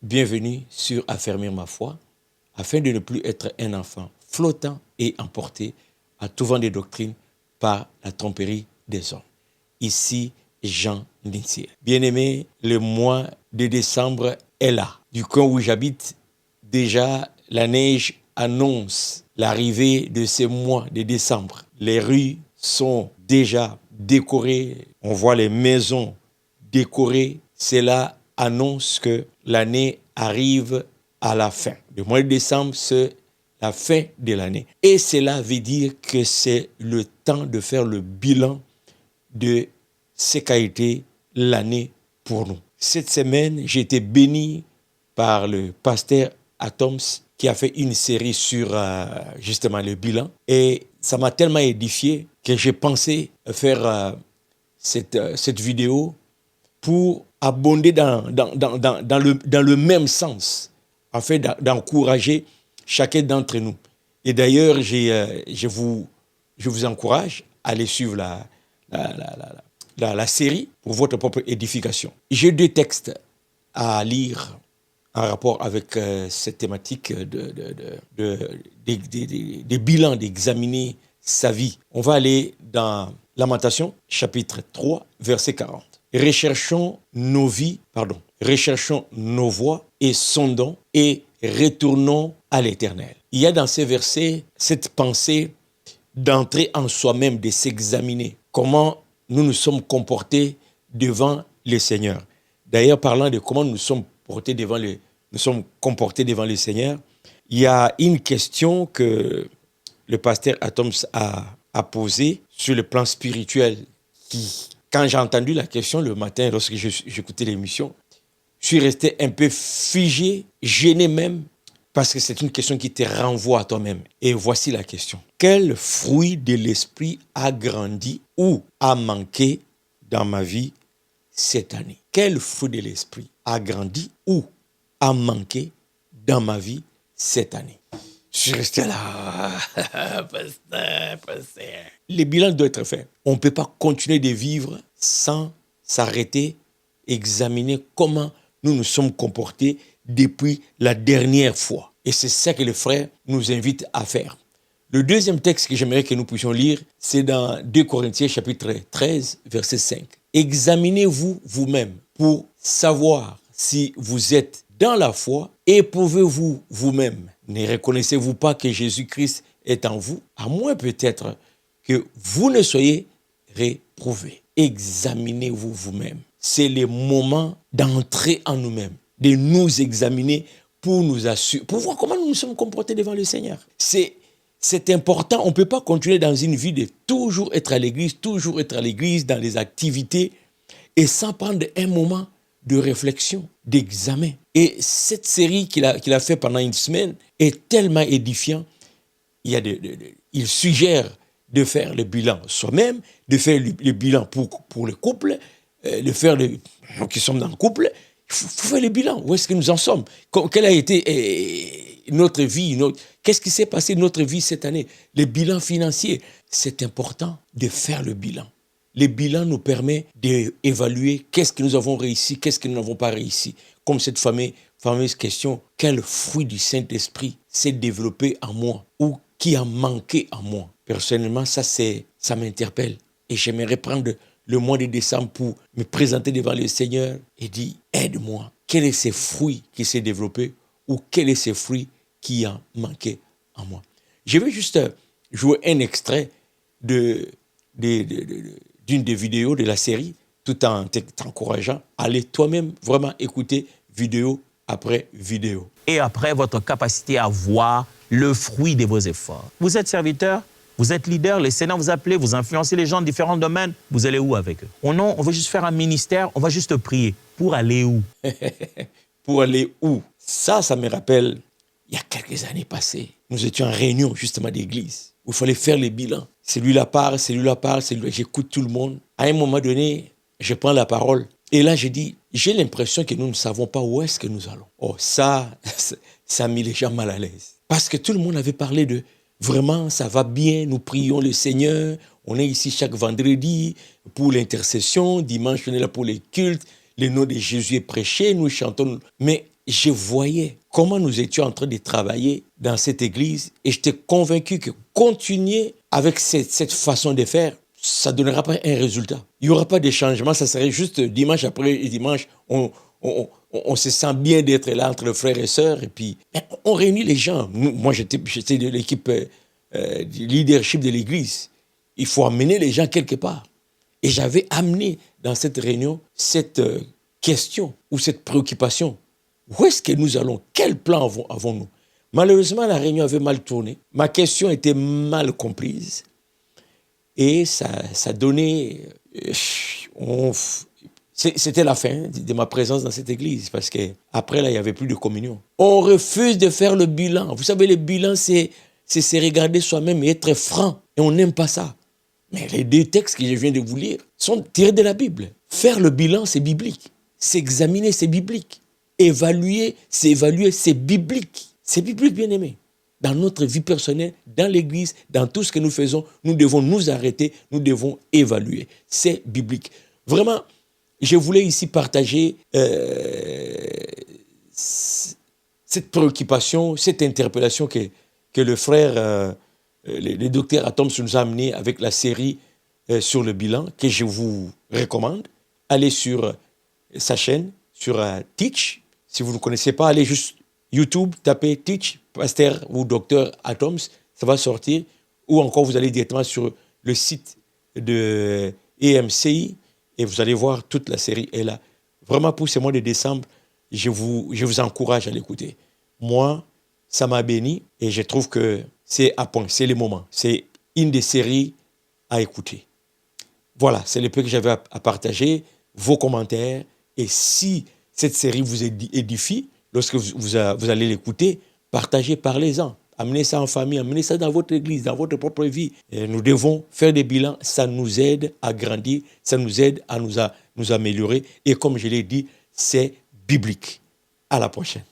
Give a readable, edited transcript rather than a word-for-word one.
Bienvenue sur Affermir ma foi, afin de ne plus être un enfant flottant et emporté à tout vent des doctrines par la tromperie des hommes. Ici, Jean Lindsay. Bien-aimé, le mois de décembre est là. Du coin où j'habite, déjà la neige annonce l'arrivée de ce mois de décembre. Les rues sont déjà décorées, on voit les maisons décorées. Cela annonce que l'année arrive à la fin. Le mois de décembre, c'est la fin de l'année. Et cela veut dire que c'est le temps de faire le bilan de ce qu'a été l'année pour nous. Cette semaine, j'ai été béni par le pasteur Atoms qui a fait une série sur justement le bilan. Et ça m'a tellement édifié que j'ai pensé faire cette vidéo pour abonder dans le même sens, afin d'encourager chacun d'entre nous. Et d'ailleurs, je vous encourage à aller suivre la série pour votre propre édification. J'ai 2 textes à lire en rapport avec cette thématique des bilans, d'examiner sa vie. On va aller dans Lamentation, chapitre 3, verset 40. Recherchons nos voies et sondons et retournons à l'Éternel. Il y a dans ces versets cette pensée d'entrer en soi-même, de s'examiner. Comment nous nous sommes comportés devant le Seigneur. D'ailleurs, parlant de comment nous sommes comportés devant le Seigneur, il y a une question que le pasteur Atoms a posée sur le plan spirituel qui, quand j'ai entendu la question le matin, lorsque j'écoutais l'émission, je suis resté un peu figé, gêné même, parce que c'est une question qui te renvoie à toi-même. Et voici la question. Quel fruit de l'esprit a grandi ou a manqué dans ma vie cette année? Quel fruit de l'esprit a grandi ou a manqué dans ma vie cette année? Je suis resté là. Pasteur. Le bilan doit être fait. On ne peut pas continuer de vivre sans s'arrêter, examiner comment nous nous sommes comportés depuis la dernière fois. Et c'est ça que le frère nous invite à faire. Le deuxième texte que j'aimerais que nous puissions lire, c'est dans 2 Corinthiens chapitre 13, verset 5. Examinez-vous vous-même pour savoir si vous êtes dans la foi. Éprouvez-vous vous-même. Ne reconnaissez-vous pas que Jésus-Christ est en vous, à moins peut-être que vous ne soyez réprouvés. Examinez-vous vous-même. C'est le moment d'entrer en nous-mêmes, de nous examiner pour nous assurer, pour voir comment nous nous sommes comportés devant le Seigneur. C'est important. On ne peut pas continuer dans une vie de toujours être à l'église, dans les activités, et sans prendre un moment de réflexion, d'examen. Et cette série qu'il a fait pendant une semaine est tellement édifiante. Il suggère de faire le bilan soi-même, de faire le bilan pour le couple, de faire nous qui sommes dans le couple. Il faut faire le bilan. Où est-ce que nous en sommes? Quelle a été notre vie? Qu'est-ce qui s'est passé dans notre vie cette année? Le bilan financier. C'est important de faire le bilan. Le bilan nous permet d'évaluer qu'est-ce que nous avons réussi, qu'est-ce que nous n'avons pas réussi. Comme cette fameuse question, quel fruit du Saint-Esprit s'est développé en moi ou qui a manqué en moi? Personnellement, ça m'interpelle. Et j'aimerais prendre le mois de décembre pour me présenter devant le Seigneur et dire, aide-moi. Quel est ce fruit qui s'est développé ou quel est ce fruit qui a manqué en moi? Je vais juste jouer un extrait d'une des vidéos de la série, tout en t'encourageant à aller toi-même vraiment écouter vidéo après vidéo. Et après, votre capacité à voir le fruit de vos efforts. Vous êtes serviteur, vous êtes leader, le Seigneur vous appelle, vous influencez les gens dans différents domaines, vous allez où avec eux? Non, on veut juste faire un ministère, on va juste prier. Pour aller où? Pour aller où? Ça me rappelle, il y a quelques années passées, nous étions en réunion justement d'église, où il fallait faire les bilans. Celui-là parle, j'écoute tout le monde. À un moment donné, je prends la parole. Et là, je dis, j'ai l'impression que nous ne savons pas où est-ce que nous allons. Oh, ça a mis les gens mal à l'aise. Parce que tout le monde avait parlé de, vraiment, ça va bien, nous prions le Seigneur, on est ici chaque vendredi pour l'intercession, dimanche, on est là pour les cultes, le nom de Jésus est prêché, nous chantons. Mais je voyais comment nous étions en train de travailler dans cette église et j'étais convaincu que continuer avec cette façon de faire, ça ne donnera pas un résultat. Il n'y aura pas de changement, ça serait juste dimanche après dimanche, on se sent bien d'être là entre frères et sœurs et puis on réunit les gens. Moi, j'étais de l'équipe du leadership de l'église. Il faut amener les gens quelque part. Et j'avais amené dans cette réunion cette question ou cette préoccupation. Où est-ce que nous allons? Quel plan avons-nous? Malheureusement, la réunion avait mal tourné. Ma question était mal comprise. Et ça donnait... C'était la fin de ma présence dans cette église parce qu'après, là, il n'y avait plus de communion. On refuse de faire le bilan. Vous savez, le bilan, c'est se regarder soi-même et être franc. Et on n'aime pas ça. Mais les deux textes que je viens de vous lire sont tirés de la Bible. Faire le bilan, c'est biblique. S'examiner, c'est biblique. Évaluer, c'est biblique. C'est biblique, bien aimé. Dans notre vie personnelle, dans l'église, dans tout ce que nous faisons, nous devons nous arrêter, nous devons évaluer. C'est biblique. Vraiment, je voulais ici partager cette préoccupation, cette interpellation que le frère, le docteur Atoms nous a amené avec la série sur le bilan, que je vous recommande. Allez sur sa chaîne, sur Teach. Si vous ne connaissez pas, allez juste YouTube, tapez Teach, pasteur ou docteur Atoms, ça va sortir. Ou encore, vous allez directement sur le site de EMCI et vous allez voir toute la série est là. Vraiment, pour ce mois de décembre, je vous encourage à l'écouter. Moi, ça m'a béni et je trouve que c'est à point, c'est le moment. C'est une des séries à écouter. Voilà, c'est le peu que j'avais à partager, vos commentaires. Et si cette série vous édifie, lorsque vous allez l'écouter, partagez, parlez-en. Amenez ça en famille, amenez ça dans votre église, dans votre propre vie. Et nous devons faire des bilans, ça nous aide à grandir, ça nous aide à nous améliorer. Et comme je l'ai dit, c'est biblique. À la prochaine.